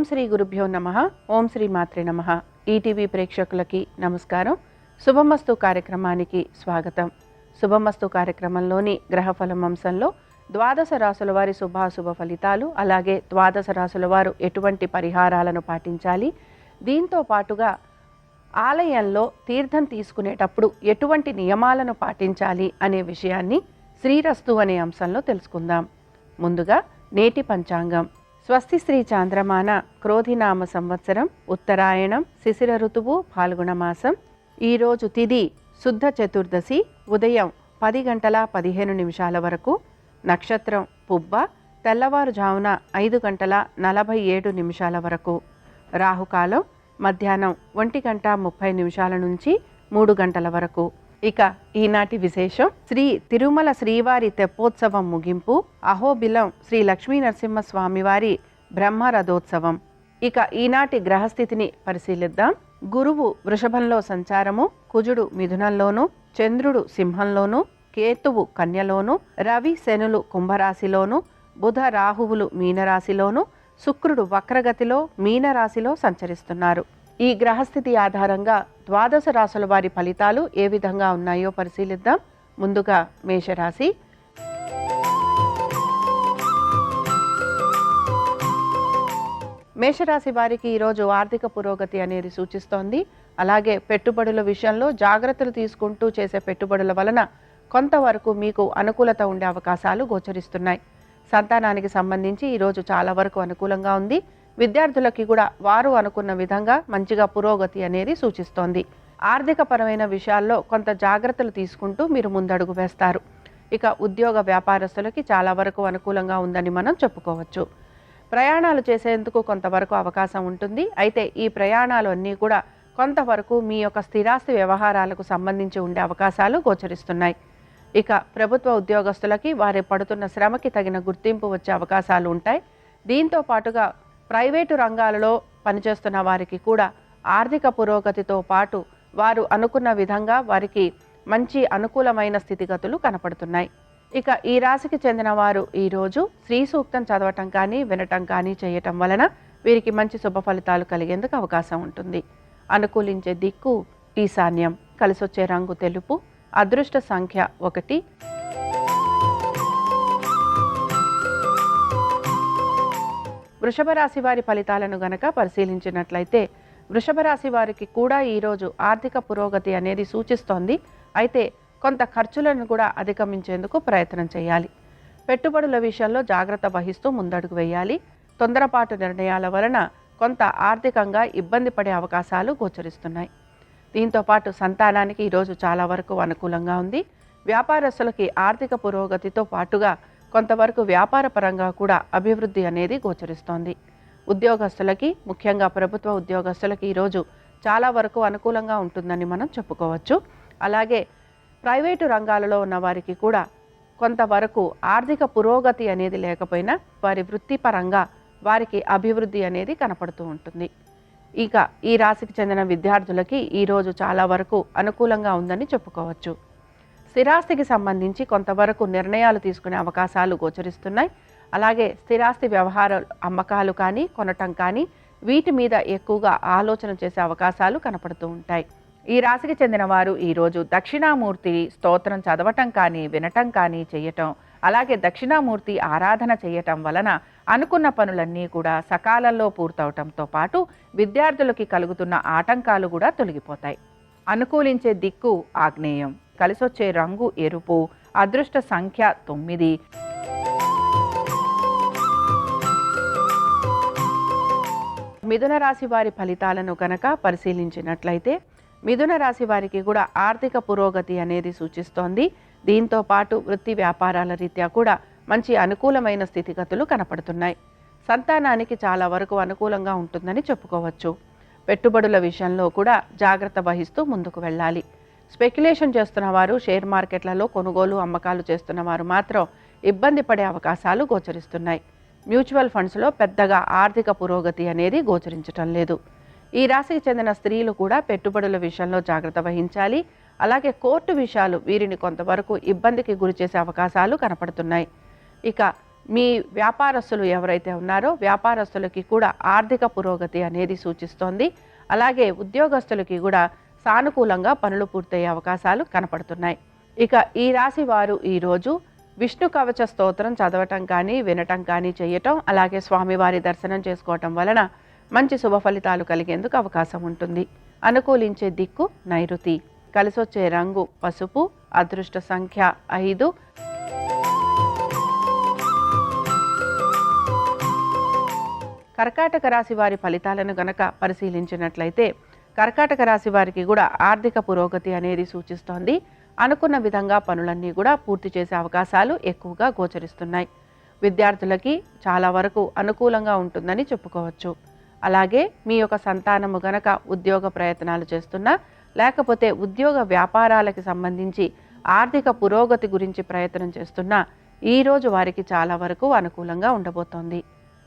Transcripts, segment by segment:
శ్రీ గురుభ్యో నమః. ఓం శ్రీ మాత్రే నమః. ఈటీవీ ప్రేక్షకులకి నమస్కారం. శుభమస్తు కార్యక్రమానికి స్వాగతం. శుభమస్తు కార్యక్రమంలోని గ్రహఫలం అంశంలో ద్వాదశ రాశుల వారి శుభాశుభ ఫలితాలు, అలాగే ద్వాదశ రాశుల వారు ఎటువంటి పరిహారాలను పాటించాలి, దీంతో పాటుగా ఆలయంలో తీర్థం తీసుకునేటప్పుడు ఎటువంటి నియమాలను పాటించాలి అనే విషయాన్ని శ్రీరస్తు అనే అంశంలో తెలుసుకుందాం. ముందుగా నేటి పంచాంగం. స్వస్తి శ్రీ చాంద్రమాన క్రోధినామ సంవత్సరం, ఉత్తరాయణం, శిశిర ఋతువు, ఫాల్గుణ మాసం. ఈరోజు తిథి శుద్ధ చతుర్దశి, ఉదయం 10 గంటల 15 నిమిషాల వరకు. నక్షత్రం పుబ్బ, తెల్లవారుజామున 5 గంటల 47 నిమిషాల వరకు. రాహుకాలం మధ్యాహ్నం 1 గంట 30 నిమిషాల నుంచి 3 గంటల వరకు. ఇక ఈనాటి విశేషం: శ్రీ తిరుమల శ్రీవారి తెప్పోత్సవం ముగింపు, అహోబిలం శ్రీ లక్ష్మీ నరసింహస్వామివారి బ్రహ్మ రథోత్సవం. ఇక ఈనాటి గ్రహస్థితిని పరిశీలిద్దాం. గురువు వృషభంలో సంచారము, కుజుడు మిథునంలోను, చంద్రుడు సింహంలోను, కేతువు కన్యలోను, రవి శనులు కుంభరాశిలోను, బుధ రాహువులు మీనరాశిలోను, శుక్రుడు వక్రగతిలో మీనరాశిలో సంచరిస్తున్నారు. ఈ గ్రహస్థితి ఆధారంగా ద్వాదశ రాశుల వారి ఫలితాలు ఏ విధంగా ఉన్నాయో పరిశీలిద్దాం. ముందుగా మేషరాశి. మేషరాశి వారికి ఈరోజు ఆర్థిక పురోగతి అనేది సూచిస్తోంది. అలాగే పెట్టుబడుల విషయంలో జాగ్రత్తలు తీసుకుంటూ చేసే పెట్టుబడుల వలన కొంతవరకు మీకు అనుకూలత ఉండే అవకాశాలు గోచరిస్తున్నాయి. సంతానానికి సంబంధించి ఈరోజు చాలా వరకు అనుకూలంగా ఉంది. విద్యార్థులకి కూడా వారు అనుకున్న విధంగా మంచిగా పురోగతి అనేది సూచిస్తోంది. ఆర్థిక పరమైన విషయాల్లో కొంత జాగ్రత్తలు తీసుకుంటూ మీరు ముందడుగు వేస్తారు. ఇక ఉద్యోగ వ్యాపారస్తులకి చాలా వరకు అనుకూలంగా ఉందని మనం చెప్పుకోవచ్చు. ప్రయాణాలు చేసేందుకు కొంతవరకు అవకాశం ఉంటుంది. అయితే ఈ ప్రయాణాలు అన్నీ కూడా కొంతవరకు మీ యొక్క స్థిరాస్తి వ్యవహారాలకు సంబంధించి ఉండే అవకాశాలు గోచరిస్తున్నాయి. ఇక ప్రభుత్వ ఉద్యోగస్తులకి వారి పడుతున్న శ్రమకి తగిన గుర్తింపు వచ్చే అవకాశాలు ఉంటాయి. దీంతో పాటుగా ప్రైవేటు రంగాలలో పనిచేస్తున్న వారికి కూడా ఆర్థిక పురోగతితో పాటు వారు అనుకున్న విధంగా వారికి మంచి అనుకూలమైన స్థితిగతులు కనపడుతున్నాయి. ఇక ఈ రాశికి చెందిన వారు ఈరోజు శ్రీ సూక్తం చదవటం కానీ వినటం కానీ చేయటం వలన వీరికి మంచి శుభ ఫలితాలు కలిగేందుకు అవకాశం ఉంటుంది. అనుకూలించే దిక్కు ఈశాన్యం. కలిసొచ్చే రంగు తెలుపు. అదృష్ట సంఖ్య 1. వృషభ రాశి వారి ఫలితాలను గనక పరిశీలించినట్లయితే వృషభ రాశి వారికి కూడా ఈరోజు ఆర్థిక పురోగతి అనేది సూచిస్తోంది. అయితే కొంత ఖర్చులను కూడా అధిగమించేందుకు ప్రయత్నం చేయాలి. పెట్టుబడుల విషయంలో జాగ్రత్త వహిస్తూ ముందడుగు వేయాలి. తొందరపాటు నిర్ణయాల వలన కొంత ఆర్థికంగా ఇబ్బంది పడే అవకాశాలు గోచరిస్తున్నాయి. దీంతోపాటు సంతానానికి ఈరోజు చాలా వరకు అనుకూలంగా ఉంది. వ్యాపారస్తులకి ఆర్థిక పురోగతితో పాటుగా కొంతవరకు వ్యాపార పరంగా కూడా అభివృద్ధి అనేది గోచరిస్తోంది. ఉద్యోగస్తులకి, ముఖ్యంగా ప్రభుత్వ ఉద్యోగస్తులకి ఈరోజు చాలా వరకు అనుకూలంగా ఉంటుందని మనం చెప్పుకోవచ్చు. అలాగే ప్రైవేటు రంగాలలో ఉన్న వారికి కూడా కొంతవరకు ఆర్థిక పురోగతి అనేది లేకపోయినా వారి వృత్తిపరంగా వారికి అభివృద్ధి అనేది కనపడుతూ ఉంటుంది. ఇక ఈ రాశికి చెందిన విద్యార్థులకి ఈరోజు చాలా వరకు అనుకూలంగా ఉందని చెప్పుకోవచ్చు. స్థిరాస్తికి సంబంధించి కొంతవరకు నిర్ణయాలు తీసుకునే అవకాశాలు గోచరిస్తున్నాయి. అలాగే స్థిరాస్తి వ్యవహారాలు, అమ్మకాలు కానీ కొనటం కానీ వీటి మీద ఎక్కువగా ఆలోచన చేసే అవకాశాలు కనపడుతూ ఉంటాయి. ఈ రాశికి చెందిన వారు ఈరోజు దక్షిణామూర్తి స్తోత్రం చదవటం కానీ వినటం కానీ చేయటం, అలాగే దక్షిణామూర్తి ఆరాధన చేయటం వలన అనుకున్న పనులన్నీ కూడా సకాలంలో పూర్తవటంతో పాటు విద్యార్థులకి కలుగుతున్న ఆటంకాలు కూడా తొలగిపోతాయి. అనుకూలించే దిక్కు ఆగ్నేయం. కలిసొచ్చే రంగు ఎరుపు. అదృష్ట సంఖ్య 9. మిథున రాశి వారి ఫలితాలను కనుక పరిశీలించినట్లయితే మిథున రాశి వారికి కూడా ఆర్థిక పురోగతి అనేది సూచిస్తోంది. దీంతో పాటు వృత్తి వ్యాపారాల రీత్యా కూడా మంచి అనుకూలమైన స్థితిగతులు కనపడుతున్నాయి. సంతానానికి చాలా వరకు అనుకూలంగా ఉంటుందని చెప్పుకోవచ్చు. పెట్టుబడుల విషయంలో కూడా జాగ్రత్త వహిస్తూ ముందుకు వెళ్ళాలి. స్పెక్యులేషన్ చేస్తున్న వారు, షేర్ మార్కెట్లలో కొనుగోలు అమ్మకాలు చేస్తున్న వారు మాత్రం ఇబ్బంది పడే అవకాశాలు గోచరిస్తున్నాయి. మ్యూచువల్ ఫండ్స్లో పెద్దగా ఆర్థిక పురోగతి అనేది గోచరించటం లేదు. ఈ రాశికి చెందిన స్త్రీలు కూడా పెట్టుబడుల విషయంలో జాగ్రత్త వహించాలి. అలాగే కోర్టు విషయాలు వీరిని కొంతవరకు ఇబ్బందికి గురి చేసే అవకాశాలు కనపడుతున్నాయి. ఇక మీ వ్యాపారస్తులు ఎవరైతే ఉన్నారో వ్యాపారస్తులకి కూడా ఆర్థిక పురోగతి అనేది సూచిస్తోంది. అలాగే ఉద్యోగస్తులకి కూడా సానుకూలంగా పనులు పూర్తయ్యే అవకాశాలు కనపడుతున్నాయి. ఇక ఈ రాశి వారు ఈరోజు విష్ణు కవచ స్తోత్రం చదవటం కానీ వినటం కానీ చేయటం, అలాగే స్వామివారి దర్శనం చేసుకోవటం వలన మంచి శుభ ఫలితాలు కలిగేందుకు అవకాశం ఉంటుంది. అనుకూలించే దిక్కు నైరుతి, కలిసొచ్చే రంగు పసుపు, అదృష్ట సంఖ్య 5. కర్కాటక రాశి వారి ఫలితాలను గనక పరిశీలించినట్లయితే కర్కాటక రాశి వారికి కూడా ఆర్థిక పురోగతి అనేది సూచిస్తోంది. అనుకున్న విధంగా పనులన్నీ కూడా పూర్తి చేసే అవకాశాలు ఎక్కువగా గోచరిస్తున్నాయి. విద్యార్థులకి చాలా వరకు అనుకూలంగా ఉంటుందని చెప్పుకోవచ్చు. అలాగే మీ యొక్క సంతానము గనక ఉద్యోగ ప్రయత్నాలు చేస్తున్నా, లేకపోతే ఉద్యోగ వ్యాపారాలకి సంబంధించి ఆర్థిక పురోగతి గురించి ప్రయత్నం చేస్తున్నా ఈరోజు వారికి చాలా వరకు అనుకూలంగా ఉండబోతోంది.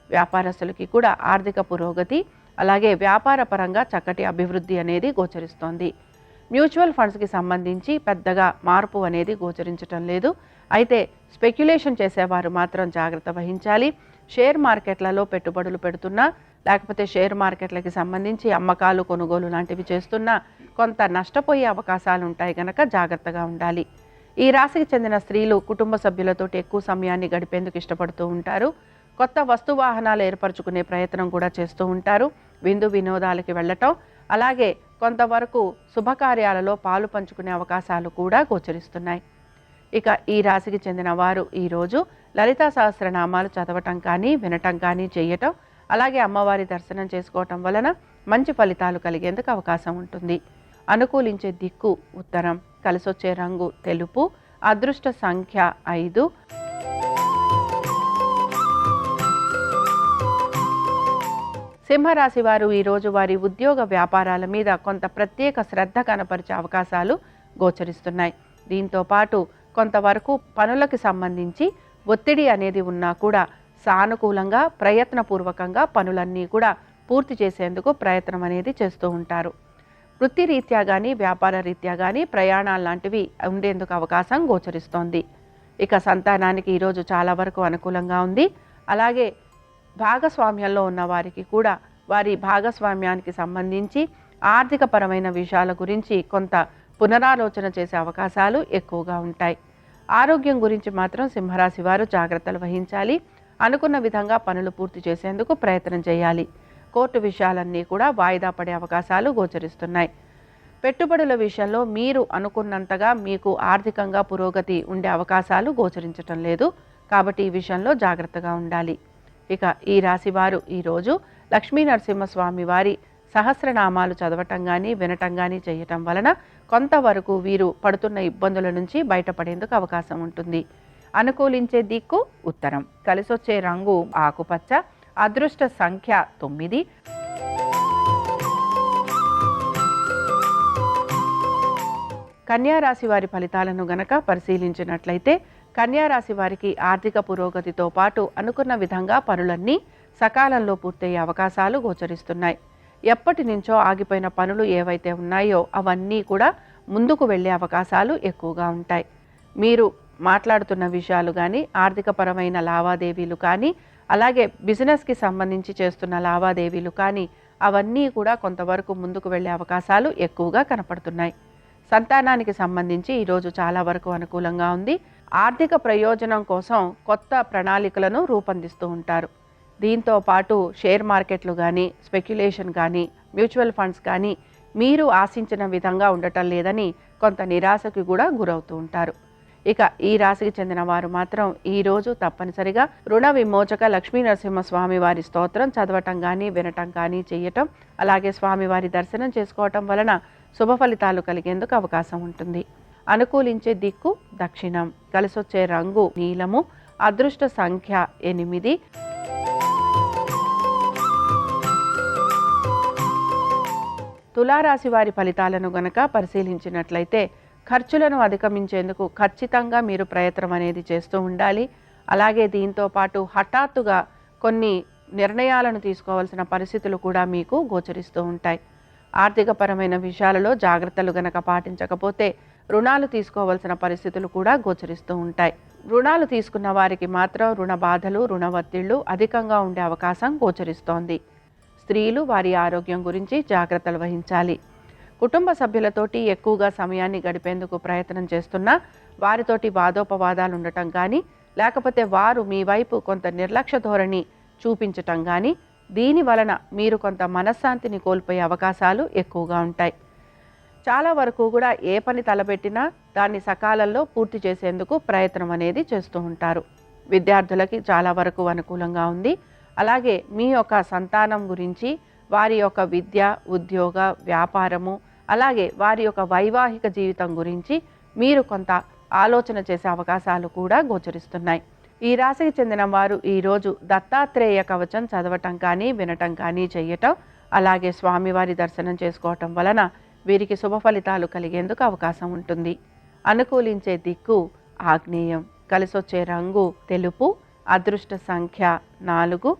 వ్యాపారస్తులకి కూడా ఆర్థిక పురోగతి, అలాగే వ్యాపార పరంగా చక్కటి అభివృద్ధి అనేది గోచరిస్తోంది. మ్యూచువల్ ఫండ్స్కి సంబంధించి పెద్దగా మార్పు అనేది గోచరించటం లేదు. అయితే స్పెక్యులేషన్ చేసేవారు మాత్రం జాగ్రత్త వహించాలి. షేర్ మార్కెట్లలో పెట్టుబడులు పెడుతున్నా, లేకపోతే షేర్ మార్కెట్లకి సంబంధించి అమ్మకాలు కొనుగోలు లాంటివి చేస్తున్నా కొంత నష్టపోయే అవకాశాలు ఉంటాయి కనుక జాగ్రత్తగా ఉండాలి. ఈ రాశికి చెందిన స్త్రీలు కుటుంబ సభ్యులతో ఎక్కువ సమయాన్ని గడిపేందుకు ఇష్టపడుతూ ఉంటారు. కొత్త వస్తు వాహనాలు ఏర్పరచుకునే ప్రయత్నం కూడా చేస్తూ ఉంటారు. విందు వినోదాలకి వెళ్ళటం, అలాగే కొంతవరకు శుభకార్యాలలో పాలు పంచుకునే అవకాశాలు కూడా గోచరిస్తున్నాయి. ఇక ఈ రాశికి చెందిన వారు ఈరోజు లలితా సహస్రనామాలు చదవటం కానీ వినటం కానీ చేయటం, అలాగే అమ్మవారి దర్శనం చేసుకోవటం వలన మంచి ఫలితాలు కలిగేందుకు అవకాశం ఉంటుంది. అనుకూలించే దిక్కు ఉత్తరం, కలిసొచ్చే రంగు తెలుపు, అదృష్ట సంఖ్య 5. సింహరాశి వారు ఈరోజు వారి ఉద్యోగ వ్యాపారాల మీద కొంత ప్రత్యేక శ్రద్ధ కనపరిచే అవకాశాలు గోచరిస్తున్నాయి. దీంతో పాటు కొంతవరకు పనులకు సంబంధించి ఒత్తిడి అనేది ఉన్నా కూడా సానుకూలంగా ప్రయత్నపూర్వకంగా పనులన్నీ కూడా పూర్తి చేసేందుకు ప్రయత్నం అనేది చేస్తూ ఉంటారు. వృత్తి రీత్యా కానీ వ్యాపార రీత్యా కానీ ప్రయాణాలు లాంటివి ఉండేందుకు అవకాశం గోచరిస్తోంది. ఇక సంతానానికి ఈరోజు చాలా వరకు అనుకూలంగా ఉంది. అలాగే భాగస్వామ్యంలో ఉన్న వారికి కూడా వారి భాగస్వామ్యానికి సంబంధించి ఆర్థిక పరమైన విషయాల గురించి కొంత పునరాలోచన చేసే అవకాశాలు ఎక్కువగా ఉంటాయి. ఆరోగ్యం గురించి మాత్రం సింహరాశి వారు జాగ్రత్తలు వహించాలి. అనుకున్న విధంగా పనులు పూర్తి చేసేందుకు ప్రయత్నం చేయాలి. కోర్టు విషయాలన్నీ కూడా వాయిదా పడే అవకాశాలు గోచరిస్తున్నాయి. పెట్టుబడుల విషయంలో మీరు అనుకున్నంతగా మీకు ఆర్థికంగా పురోగతి ఉండే అవకాశాలు గోచరించటం లేదు. కాబట్టి ఈ విషయంలో జాగ్రత్తగా ఉండాలి. ఇక ఈ రాశి వారు ఈరోజు లక్ష్మీ నరసింహస్వామి వారి సహస్రనామాలు చదవటం కానీ వినటం కానీ చేయటం వలన కొంతవరకు వీరు పడుతున్న ఇబ్బందుల నుంచి బయటపడేందుకు అవకాశం ఉంటుంది. అనుకూలించే దిక్కు ఉత్తరం, కలిసొచ్చే రంగు ఆకుపచ్చ, అదృష్ట సంఖ్య 9. కన్యా రాశి వారి ఫలితాలను గనక పరిశీలించినట్లయితే కన్యా రాశి వారికి ఆర్థిక పురోగతితో పాటు అనుకున్న విధంగా పనులన్నీ సకాలంలో పూర్తయ్యే అవకాశాలు గోచరిస్తున్నాయి. ఎప్పటి నుంచో ఆగిపోయిన పనులు ఏవైతే ఉన్నాయో అవన్నీ కూడా ముందుకు వెళ్ళే అవకాశాలు ఎక్కువగా ఉంటాయి. మీరు మాట్లాడుతున్న విషయాలు కానీ ఆర్థికపరమైన లావాదేవీలు కానీ, అలాగే బిజినెస్కి సంబంధించి చేస్తున్న లావాదేవీలు కానీ అవన్నీ కూడా కొంతవరకు ముందుకు వెళ్ళే అవకాశాలు ఎక్కువగా కనపడుతున్నాయి. సంతానానికి సంబంధించి ఈరోజు చాలా వరకు అనుకూలంగా ఉంది. ఆర్థిక ప్రయోజనం కోసం కొత్త ప్రణాళికలను రూపొందిస్తూ ఉంటారు. దీంతో పాటు షేర్ మార్కెట్లు కానీ, స్పెక్యులేషన్ కానీ, మ్యూచువల్ ఫండ్స్ కానీ మీరు ఆశించిన విధంగా ఉండటం లేదని కొంత నిరాశకు కూడా గురవుతూ ఉంటారు. ఇక ఈ రాశికి చెందిన వారు మాత్రం ఈరోజు తప్పనిసరిగా రుణ విమోచక లక్ష్మీ నరసింహస్వామి వారి స్తోత్రం చదవటం కానీ వినటం కానీ చేయటం, అలాగే స్వామివారి దర్శనం చేసుకోవటం వలన శుభ ఫలితాలు కలిగేందుకు అవకాశం ఉంటుంది. అనుకూలించే దిక్కు దక్షిణం, కలిసొచ్చే రంగు నీలము, అదృష్ట సంఖ్య 8. తులారాశి వారి ఫలితాలను గనక పరిశీలించినట్లయితే ఖర్చులను అధిగమించేందుకు ఖచ్చితంగా మీరు ప్రయత్నం అనేది చేస్తూ ఉండాలి. అలాగే దీంతో పాటు హఠాత్తుగా కొన్ని నిర్ణయాలను తీసుకోవాల్సిన పరిస్థితులు కూడా మీకు గోచరిస్తూ ఉంటాయి. ఆర్థికపరమైన విషయాలలో జాగ్రత్తలు గనక పాటించకపోతే రుణాలు తీసుకోవాల్సిన పరిస్థితులు కూడా గోచరిస్తూ ఉంటాయి. రుణాలు తీసుకున్న వారికి మాత్రం రుణ బాధలు, రుణ ఒత్తిళ్లు అధికంగా ఉండే అవకాశం గోచరిస్తోంది. స్త్రీలు వారి ఆరోగ్యం గురించి జాగ్రత్తలు వహించాలి. కుటుంబ సభ్యులతోటి ఎక్కువగా సమయాన్ని గడిపేందుకు ప్రయత్నం చేస్తున్నా వారితోటి వాదోపవాదాలు ఉండటం కానీ, లేకపోతే వారు మీ వైపు కొంత నిర్లక్ష్య ధోరణి చూపించటం కానీ, దీని వలన మీరు కొంత మనశ్శాంతిని కోల్పోయే అవకాశాలు ఎక్కువగా ఉంటాయి. చాలా వరకు కూడా ఏ పని తలపెట్టినా దాన్ని సకాలంలో పూర్తి చేసేందుకు ప్రయత్నం అనేది చేస్తూ ఉంటారు. విద్యార్థులకి చాలా వరకు అనుకూలంగా ఉంది. అలాగే మీ యొక్క సంతానం గురించి, వారి యొక్క విద్య, ఉద్యోగ, వ్యాపారము, అలాగే వారి యొక్క వైవాహిక జీవితం గురించి మీరు కొంత ఆలోచన చేసే అవకాశాలు కూడా గోచరిస్తున్నాయి. ఈ రాశికి చెందిన వారు ఈరోజు దత్తాత్రేయ కవచం చదవటం కానీ, వినటం కానీ చేయటం, అలాగే స్వామివారి దర్శనం చేసుకోవటం వలన వీరికి శుభ ఫలితాలు కలిగేందుకు అవకాశం ఉంటుంది. అనుకూలించే దిక్కు ఆగ్నేయం, కలిసొచ్చే రంగు తెలుపు, అదృష్ట సంఖ్య 4.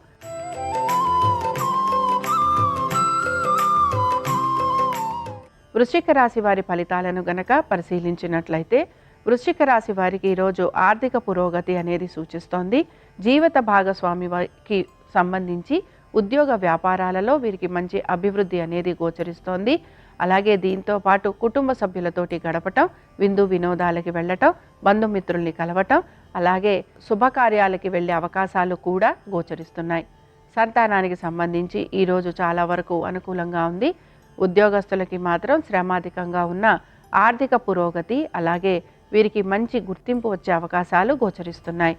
వృశ్చిక రాశి వారి ఫలితాలను గనక పరిశీలించినట్లయితే, వృశ్చిక రాశి వారికి ఈరోజు ఆర్థిక పురోగతి అనేది సూచిస్తోంది. జీవిత భాగస్వామికి సంబంధించి ఉద్యోగ వ్యాపారాలలో వీరికి మంచి అభివృద్ధి అనేది గోచరిస్తోంది. అలాగే దీంతో పాటు కుటుంబ సభ్యులతోటి గడపటం, విందు వినోదాలకి వెళ్ళటం, బంధుమిత్రుల్ని కలవటం, అలాగే శుభకార్యాలకి వెళ్ళే అవకాశాలు కూడా గోచరిస్తున్నాయి. సంతానానికి సంబంధించి ఈరోజు చాలా వరకు అనుకూలంగా ఉంది. ఉద్యోగస్తులకి మాత్రం శ్రమాధికంగా ఉన్న ఆర్థిక పురోగతి, అలాగే వీరికి మంచి గుర్తింపు వచ్చే అవకాశాలు గోచరిస్తున్నాయి.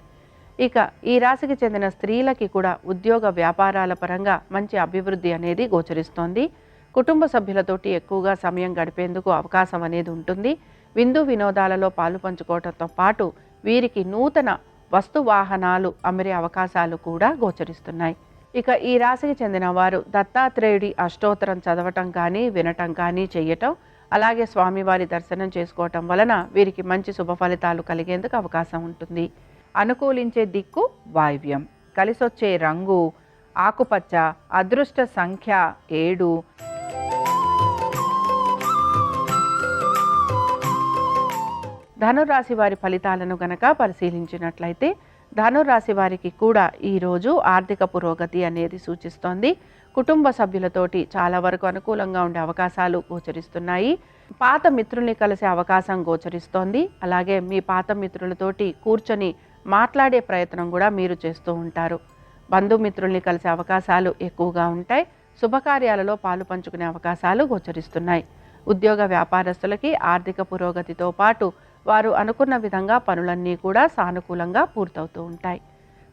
ఇక ఈ రాశికి చెందిన స్త్రీలకి కూడా ఉద్యోగ వ్యాపారాల పరంగా మంచి అభివృద్ధి అనేది గోచరిస్తోంది. కుటుంబ సభ్యులతోటి ఎక్కువగా సమయం గడిపేందుకు అవకాశం అనేది ఉంటుంది. విందు వినోదాలలో పాలు పంచుకోవడంతో పాటు వీరికి నూతన వస్తు వాహనాలు అమరే అవకాశాలు కూడా గోచరిస్తున్నాయి. ఇక ఈ రాశికి చెందిన వారు దత్తాత్రేయుడి అష్టోత్తరం చదవటం కానీ, వినటం కానీ చేయటం, అలాగే స్వామివారి దర్శనం చేసుకోవటం వలన వీరికి మంచి శుభ ఫలితాలు కలిగేందుకు అవకాశం ఉంటుంది. అనుకూలించే దిక్కు వాయువ్యం, కలిసొచ్చే రంగు ఆకుపచ్చ, అదృష్ట సంఖ్య 7. ధనురాశి వారి ఫలితాలను గనక పరిశీలించినట్లయితే, ధనురాశి వారికి కూడా ఈరోజు ఆర్థిక పురోగతి అనేది సూచిస్తోంది. కుటుంబ సభ్యులతోటి చాలా వరకు అనుకూలంగా ఉండే అవకాశాలు గోచరిస్తున్నాయి. పాత మిత్రుల్ని కలిసే అవకాశం గోచరిస్తోంది. అలాగే మీ పాత మిత్రులతోటి కూర్చొని మాట్లాడే ప్రయత్నం కూడా మీరు చేస్తూ ఉంటారు. బంధుమిత్రుల్ని కలిసే అవకాశాలు ఎక్కువగా ఉంటాయి. శుభకార్యాలలో పాలు పంచుకునే అవకాశాలు గోచరిస్తున్నాయి. ఉద్యోగ వ్యాపారస్తులకి ఆర్థిక పురోగతితో పాటు వారు అనుకున్న విధంగా పనులన్నీ కూడా సానుకూలంగా పూర్తవుతూ ఉంటాయి.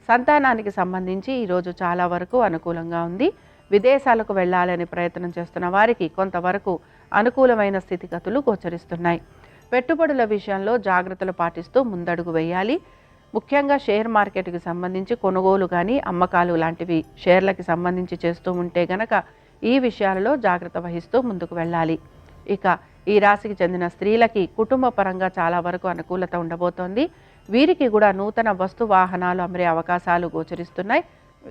సంతానానికి సంబంధించి ఈరోజు చాలా వరకు అనుకూలంగా ఉంది. విదేశాలకు వెళ్ళాలని ప్రయత్నం చేస్తున్న వారికి కొంతవరకు అనుకూలమైన స్థితిగతులు గోచరిస్తున్నాయి. పెట్టుబడుల విషయంలో జాగ్రత్తలు పాటిస్తూ ముందడుగు వేయాలి. ముఖ్యంగా షేర్ మార్కెట్కి సంబంధించి కొనుగోలు కానీ, అమ్మకాలు లాంటివి షేర్లకి సంబంధించి చేస్తూ ఉంటే గనక ఈ విషయాలలో జాగ్రత్త వహిస్తూ ముందుకు వెళ్ళాలి. ఇక ఈ రాశికి చెందిన స్త్రీలకి కుటుంబ పరంగా చాలా వరకు అనుకూలత ఉండబోతోంది. వీరికి కూడా నూతన వస్తు వాహనాలు అమరే అవకాశాలు గోచరిస్తున్నాయి.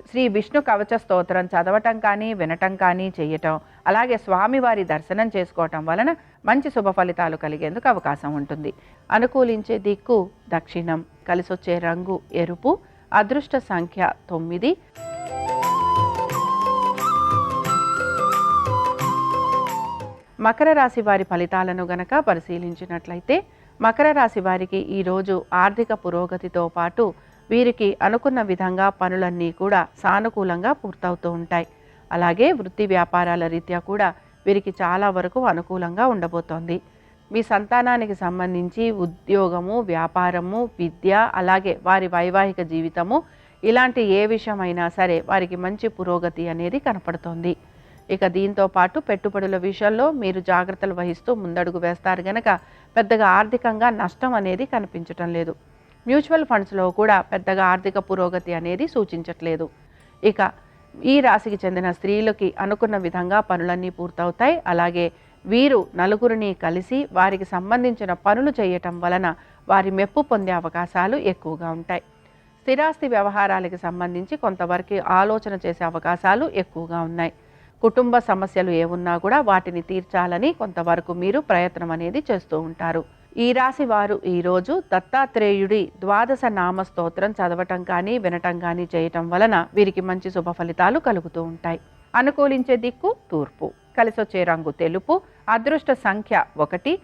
శ్రీ విష్ణు కవచ స్తోత్రం చదవటం కానీ, వినటం కానీ చేయటం, అలాగే స్వామివారి దర్శనం చేసుకోవటం వలన మంచి శుభ ఫలితాలు కలిగేందుకు అవకాశం ఉంటుంది. అనుకూలించే దిక్కు దక్షిణం, కలిసొచ్చే రంగు ఎరుపు, అదృష్ట సంఖ్య 9. మకర రాశి వారి ఫలితాలను గనక పరిశీలించినట్లయితే, మకర రాశి వారికి ఈరోజు ఆర్థిక పురోగతితో పాటు వీరికి అనుకున్న విధంగా పనులన్నీ కూడా సానుకూలంగా పూర్తవుతూ ఉంటాయి. అలాగే వృత్తి వ్యాపారాల రీత్యా కూడా వీరికి చాలా వరకు అనుకూలంగా ఉండబోతోంది. మీ సంతానానికి సంబంధించి ఉద్యోగము, వ్యాపారము, విద్య, అలాగే వారి వైవాహిక జీవితము, ఇలాంటి ఏ విషయమైనా సరే వారికి మంచి పురోగతి అనేది కనపడుతోంది. ఇక దీంతో పాటు పెట్టుబడుల విషయంలో మీరు జాగ్రత్తలు వహిస్తూ ముందడుగు వేస్తారు గనక పెద్దగా ఆర్థికంగా నష్టం అనేది కనిపించటం లేదు. మ్యూచువల్ ఫండ్స్లో కూడా పెద్దగా ఆర్థిక పురోగతి అనేది సూచించట్లేదు. ఇక ఈ రాశికి చెందిన స్త్రీలకి అనుకున్న విధంగా పనులన్నీ పూర్తవుతాయి. అలాగే వీరు నలుగురిని కలిసి వారికి సంబంధించిన పనులు చేయటం వలన వారి మెప్పు పొందే అవకాశాలు ఎక్కువగా ఉంటాయి. స్థిరాస్తి వ్యవహారాలకు సంబంధించి కొంతవరకు ఆలోచన చేసే అవకాశాలు ఎక్కువగా ఉన్నాయి. కుటుంబ సమస్యలు ఏమున్నా కూడా వాటిని తీర్చాలని కొంతవరకు మీరు ప్రయత్నం అనేది చేస్తూ ఉంటారు. ఈ రాశి వారు ఈరోజు దత్తాత్రేయుడి ద్వాదశ నామ స్తోత్రం చదవటం కానీ వినటం కానీ చేయటం వలన వీరికి మంచి శుభ ఫలితాలు కలుగుతూ ఉంటాయి. అనుకూలించే దిక్కు తూర్పు, కలిసొచ్చే రంగు తెలుపు, అదృష్ట సంఖ్య 1.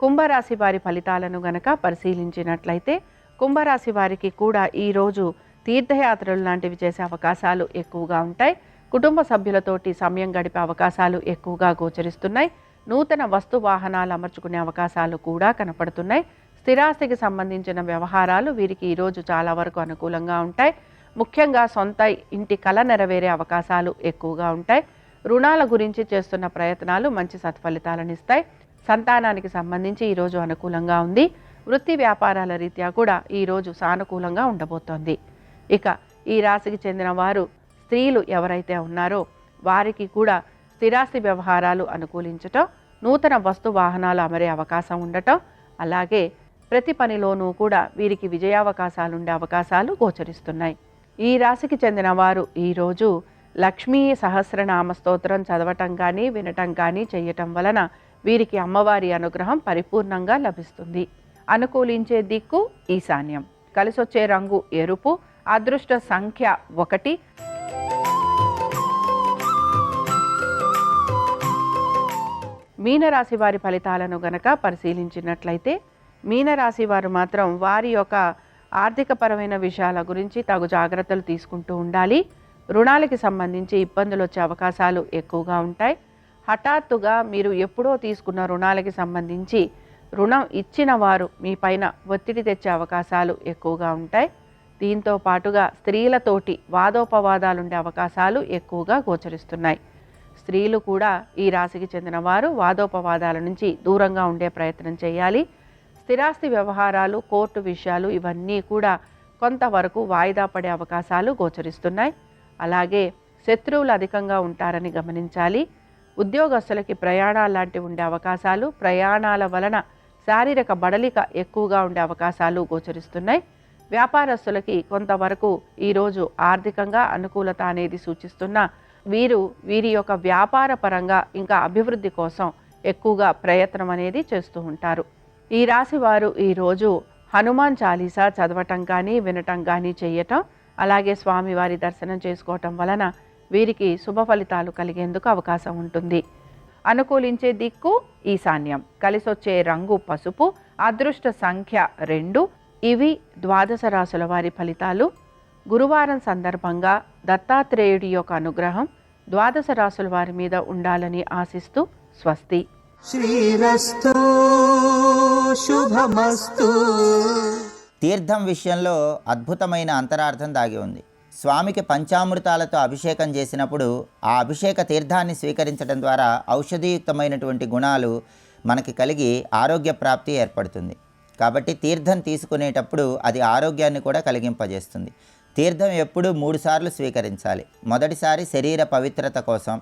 కుంభరాశి వారి ఫలితాలను గనక పరిశీలించినట్లయితే కుంభరాశి వారికి కూడా ఈరోజు తీర్థయాత్రలు లాంటివి చేసే అవకాశాలు ఎక్కువగా ఉంటాయి. కుటుంబ సభ్యులతోటి సమయం గడిపే అవకాశాలు ఎక్కువగా గోచరిస్తున్నాయి. నూతన వస్తు వాహనాలు అమర్చుకునే అవకాశాలు కూడా కనపడుతున్నాయి. స్థిరాస్తికి సంబంధించిన వ్యవహారాలు వీరికి ఈరోజు చాలా వరకు అనుకూలంగా ఉంటాయి. ముఖ్యంగా సొంత ఇంటి కల నెరవేరే అవకాశాలు ఎక్కువగా ఉంటాయి. రుణాల గురించి చేస్తున్న ప్రయత్నాలు మంచి సత్ఫలితాలను ఇస్తాయి. సంతానానికి సంబంధించి ఈరోజు అనుకూలంగా ఉంది. వృత్తి వ్యాపారాల రీత్యా కూడా ఈరోజు సానుకూలంగా ఉండబోతోంది. ఇక ఈ రాశికి చెందిన వారు స్త్రీలు ఎవరైతే ఉన్నారో వారికి కూడా స్థిరాస్తి వ్యవహారాలు అనుకూలించటం, నూతన వస్తు వాహనాలు అమరే అవకాశం ఉండటం, అలాగే ప్రతి పనిలోనూ కూడా వీరికి విజయావకాశాలు ఉండే అవకాశాలు గోచరిస్తున్నాయి. ఈ రాశికి చెందిన వారు ఈరోజు లక్ష్మీ సహస్రనామ స్తోత్రం చదవటం కానీ వినటం కానీ చేయటం వలన వీరికి అమ్మవారి అనుగ్రహం పరిపూర్ణంగా లభిస్తుంది. అనుకూలించే దిక్కు ఈశాన్యం, కలిసొచ్చే రంగు ఎరుపు, అదృష్ట సంఖ్య 1. మీనరాశి వారి ఫలితాలను గనక పరిశీలించినట్లయితే మీనరాశి వారు మాత్రం వారి యొక్క ఆర్థికపరమైన విషయాల గురించి తగు జాగ్రత్తలు తీసుకుంటూ ఉండాలి. రుణాలకి సంబంధించి ఇబ్బందులు వచ్చే అవకాశాలు ఎక్కువగా ఉంటాయి. హఠాత్తుగా మీరు ఎప్పుడో తీసుకున్న రుణాలకి సంబంధించి రుణం ఇచ్చిన వారు మీ పైన ఒత్తిడి తెచ్చే అవకాశాలు ఎక్కువగా ఉంటాయి. దీంతో పాటుగా స్త్రీలతోటి వాదోపవాదాలు ఉండే అవకాశాలు ఎక్కువగా గోచరిస్తున్నాయి. స్త్రీలు కూడా ఈ రాశికి చెందిన వారు వాదోపవాదాల నుంచి దూరంగా ఉండే ప్రయత్నం చేయాలి. స్థిరాస్తి వ్యవహారాలు, కోర్టు విషయాలు ఇవన్నీ కూడా కొంతవరకు వాయిదా పడే అవకాశాలు గోచరిస్తున్నాయి. అలాగే శత్రువులు అధికంగా ఉంటారని గమనించాలి. ఉద్యోగస్తులకి ప్రయాణాలు లాంటివి ఉండే అవకాశాలు, ప్రయాణాల వలన శారీరక బడలిక ఎక్కువగా ఉండే అవకాశాలు గోచరిస్తున్నాయి. వ్యాపారస్తులకి కొంతవరకు ఈరోజు ఆర్థికంగా అనుకూలత అనేది సూచిస్తున్న వీరి యొక్క వ్యాపార పరంగా ఇంకా అభివృద్ధి కోసం ఎక్కువగా ప్రయత్నం అనేది చేస్తూ ఉంటారు. ఈ రాశి వారు ఈరోజు హనుమాన్ చాలీసా చదవటం కానీ వినటం కానీ చేయటం, అలాగే స్వామివారి దర్శనం చేసుకోవటం వలన వీరికి శుభ ఫలితాలు కలిగేందుకు అవకాశం ఉంటుంది. అనుకూలించే దిక్కు ఈశాన్యం, కలిసొచ్చే రంగు పసుపు, అదృష్ట సంఖ్య 2. ఇవి ద్వాదశ రాశుల వారి ఫలితాలు. గురువారం సందర్భంగా దత్తాత్రేయుడి యొక్క అనుగ్రహం ద్వాదశ రాశుల వారి మీద ఉండాలని ఆశిస్తూ స్వస్తి. శ్రీరస్తు శుభమస్తు. తీర్థం విషయంలో అద్భుతమైన అంతరార్థం దాగి ఉంది. స్వామికి పంచామృతాలతో అభిషేకం చేసినప్పుడు ఆ అభిషేక తీర్థాన్ని స్వీకరించడం ద్వారా ఔషధీయుక్తమైనటువంటి గుణాలు మనకి కలిగి ఆరోగ్య ప్రాప్తి ఏర్పడుతుంది. కాబట్టి తీర్థం తీసుకునేటప్పుడు అది ఆరోగ్యాన్ని కూడా కలిగింపజేస్తుంది. తీర్థం ఎప్పుడూ 3 సార్లు స్వీకరించాలి. మొదటిసారి శరీర పవిత్రత కోసం,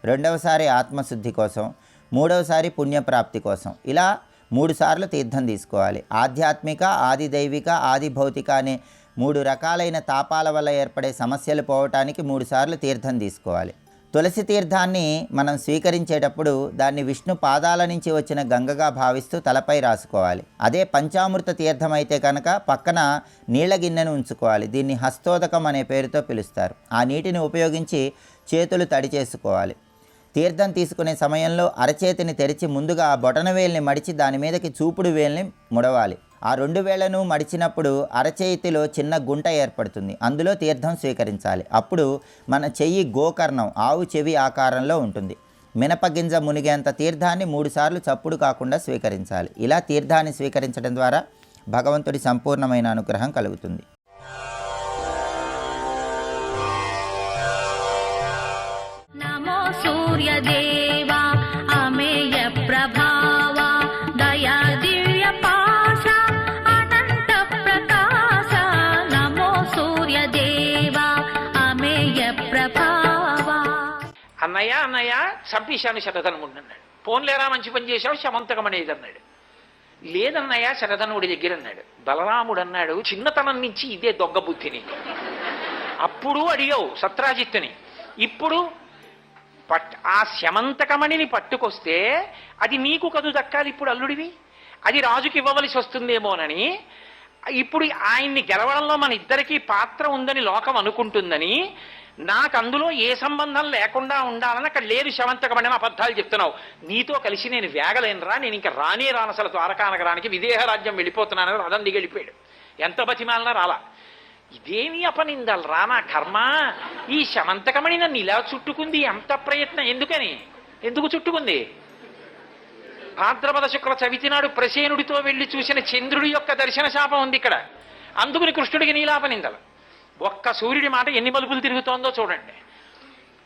రెండవసారి ఆత్మశుద్ధి కోసం, మూడవసారి పుణ్యప్రాప్తి కోసం, ఇలా 3 సార్లు తీర్థం తీసుకోవాలి. ఆధ్యాత్మిక, ఆది దైవిక, ఆది భౌతిక అనే 3 రకాలైన తాపాల వల్ల ఏర్పడే సమస్యలు పోవటానికి 3 సార్లు తీర్థం తీసుకోవాలి. తులసి తీర్థాన్ని మనం స్వీకరించేటప్పుడు దాన్ని విష్ణు పాదాల నుంచి వచ్చిన గంగగా భావిస్తూ తలపై రాసుకోవాలి. అదే పంచామృత తీర్థం అయితే కనుక పక్కన నీళ్ల గిన్నెను ఉంచుకోవాలి. దీన్ని హస్తోదకం అనే పేరుతో పిలుస్తారు. ఆ నీటిని ఉపయోగించి చేతులు తడి చేసుకోవాలి. తీర్థం తీసుకునే సమయంలో అరచేతిని తెరిచి ముందుగా బొటనవేలుని మడిచి దాని మీదకి చూపుడు వేలుని ముడవాలి. ఆ 2 వేళ్లను మడిచినప్పుడు అరచేతిలో చిన్న గుంట ఏర్పడుతుంది. అందులో తీర్థం స్వీకరించాలి. అప్పుడు మన చెయ్యి గోకర్ణం, ఆవు చెవి ఆకారంలో ఉంటుంది. మినపగింజ మునిగేంత తీర్థాన్ని 3 సార్లు చప్పుడు కాకుండా స్వీకరించాలి. ఇలా తీర్థాన్ని స్వీకరించడం ద్వారా భగవంతుడి సంపూర్ణమైన అనుగ్రహం కలుగుతుంది. నమో సూర్యదేవా అమేయ ప్రభావా దయా దివ్య పాశ అనంత ప్రకాశ. నమో సూర్యదేవా అమేయ ప్రభావా. అన్నయ్య చంపేశాను శరధనుడు అన్నాడు. పోన్లేరా మంచి పని చేశావు, శమంతకం అనేది అన్నాడు. లేదన్నయ్య శరధనుడి దగ్గర అన్నాడు. బలరాముడు అన్నాడు, చిన్నతనం నుంచి ఇదే దొంగ బుద్ధిని. అప్పుడు అడిగావు సత్రాజిత్తుని, ఇప్పుడు ఆ శమంతకమణిని పట్టుకొస్తే అది నీకు కదు దక్కాలి ఇప్పుడు అల్లుడివి, అది రాజుకి ఇవ్వవలసి వస్తుందేమోనని, ఇప్పుడు ఆయన్ని గెలవడంలో మన ఇద్దరికీ పాత్ర ఉందని లోకం అనుకుంటుందని, నాకు అందులో ఏ సంబంధం లేకుండా ఉండాలని అక్కడ లేదు శమంతకమణి అని అబద్ధాలు చెప్తున్నావు. నీతో కలిసి నేను వేగలేనురా, నేను ఇంకా రానే రాను అసలు ద్వారకా నగరానికి, విదేహ రాజ్యం వెళ్ళిపోతున్నానని రథం దిగి వెళ్ళిపోయాడు. ఎంత బతిమాలనా రాలా. ఇదేమి అపనిందలరా నా కర్మ, ఈ శమంతకమణి నన్ను ఇలా చుట్టుకుంది, ఎంత ప్రయత్నం ఎందుకని, ఎందుకు చుట్టుకుంది? భాద్రపద శుక్ల చవితి నాడు ప్రసేనుడితో వెళ్లి చూసిన చంద్రుడి యొక్క దర్శన శాపం ఉంది ఇక్కడ. అందుకుని కృష్ణుడికి నీలాపనిందలు. ఒక్క సూర్యుడి మాట ఎన్ని మలుపులు తిరుగుతోందో చూడండి.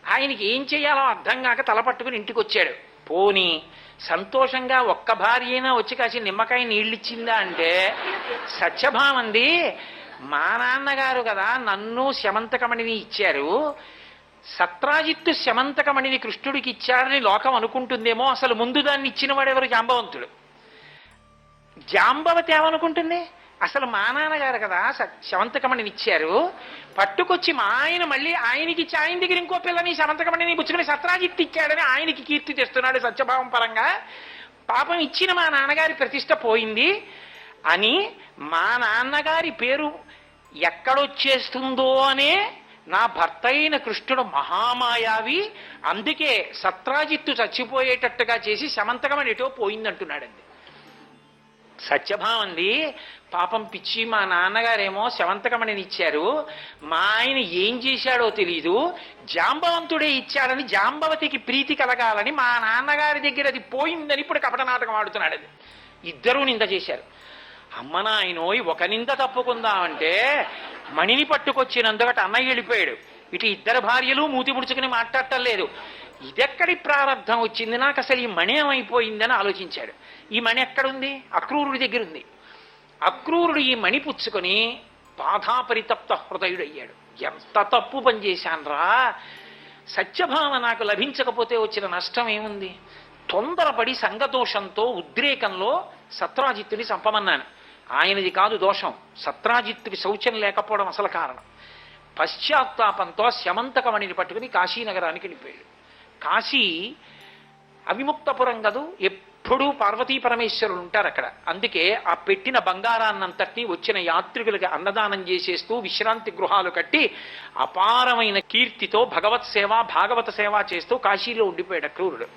ఆయనకి ఏం చేయాలో అర్థం కాక తలపట్టుకుని ఇంటికి వచ్చాడు. పోని సంతోషంగా ఒక్క భార్య అయినా వచ్చి కాసి నిమ్మకాయ నీళ్ళిచ్చిందా అంటే, సత్యభామంది మా నాన్నగారు కదా నన్ను శమంతకమణిని ఇచ్చారు, సత్రాజిత్తు శమంతకమణిని కృష్ణుడికి ఇచ్చారని లోకం అనుకుంటుందేమో, అసలు ముందు దాన్ని ఇచ్చిన వాడెవరు? జాంబవంతుడు. జాంబవతి ఏమనుకుంటుంది, అసలు మా నాన్నగారు కదా శమంతకమణిని ఇచ్చారు, పట్టుకొచ్చి మా ఆయన మళ్ళీ ఆయనకి ఇచ్చి ఆయన దగ్గర ఇంకో పిల్లని శమంతకమణిని పుచ్చుకుని సత్రాజిత్తు ఇచ్చాడని ఆయనకి కీర్తి తెస్తున్నాడు సత్యభావం పరంగా. పాపం ఇచ్చిన మా నాన్నగారి ప్రతిష్ట పోయింది అని మా నాన్నగారి పేరు ఎక్కడొచ్చేస్తుందో అనే నా భర్త అయిన కృష్ణుడు మహామాయావి, అందుకే సత్రాజిత్తు చచ్చిపోయేటట్టుగా చేసి శమంతకమణి ఎటో పోయిందంటున్నాడండి. సత్యభామంది పాపం పిచ్చి, మా నాన్నగారేమో శమంతకమణిని ఇచ్చారు, మా ఆయన ఏం చేశాడో తెలీదు, జాంబవంతుడే ఇచ్చాడని జాంబవతికి ప్రీతి కలగాలని మా నాన్నగారి దగ్గర అది పోయిందని ఇప్పుడు కపట నాటకం ఆడుతున్నాడు. అది ఇద్దరూ నింద చేశారు. అమ్మ నాయనోయ్, ఒక నింద తప్పుకుందామంటే మణిని పట్టుకొచ్చినందుకట అన్నయ్య వెళ్ళిపోయాడు, ఇటు ఇద్దరు భార్యలు మూతి ముడుచుకుని మాట్లాడటం లేదు. ఇదెక్కడి ప్రారంధం వచ్చింది నాకు, అసలు ఈ మణి ఏమైపోయిందని ఆలోచించాడు. ఈ మణి ఎక్కడుంది? అక్రూరుడి దగ్గర ఉంది. అక్రూరుడు ఈ మణి పుచ్చుకొని బాధాపరితప్త హృదయుడయ్యాడు. ఎంత తప్పు పనిచేశాన్రా, సత్యభామ నాకు లభించకపోతే వచ్చిన నష్టం ఏముంది? తొందరపడి సంగదోషంతో ఉద్రేకంలో సత్రాజిత్తుని చంపమన్నాను. ఆయనది కాదు దోషం, సత్రాజిత్తుకి శౌచం లేకపోవడం అసలు కారణం. పశ్చాత్తాపంతో శమంతకమణిని పట్టుకుని కాశీనగరానికి వెళ్ళిపోయాడు. కాశీ అవిముక్తపురం కదూ, ఎప్పుడూ పార్వతీ పరమేశ్వరులు ఉంటారు అక్కడ. అందుకే ఆ పెట్టిన బంగారాన్నంతటినీ వచ్చిన యాత్రికులకి అన్నదానం చేసేస్తూ విశ్రాంతి గృహాలు కట్టి అపారమైన కీర్తితో భగవత్ సేవ భాగవత సేవ చేస్తూ కాశీలో ఉండిపోయాడు అక్రూరుడు.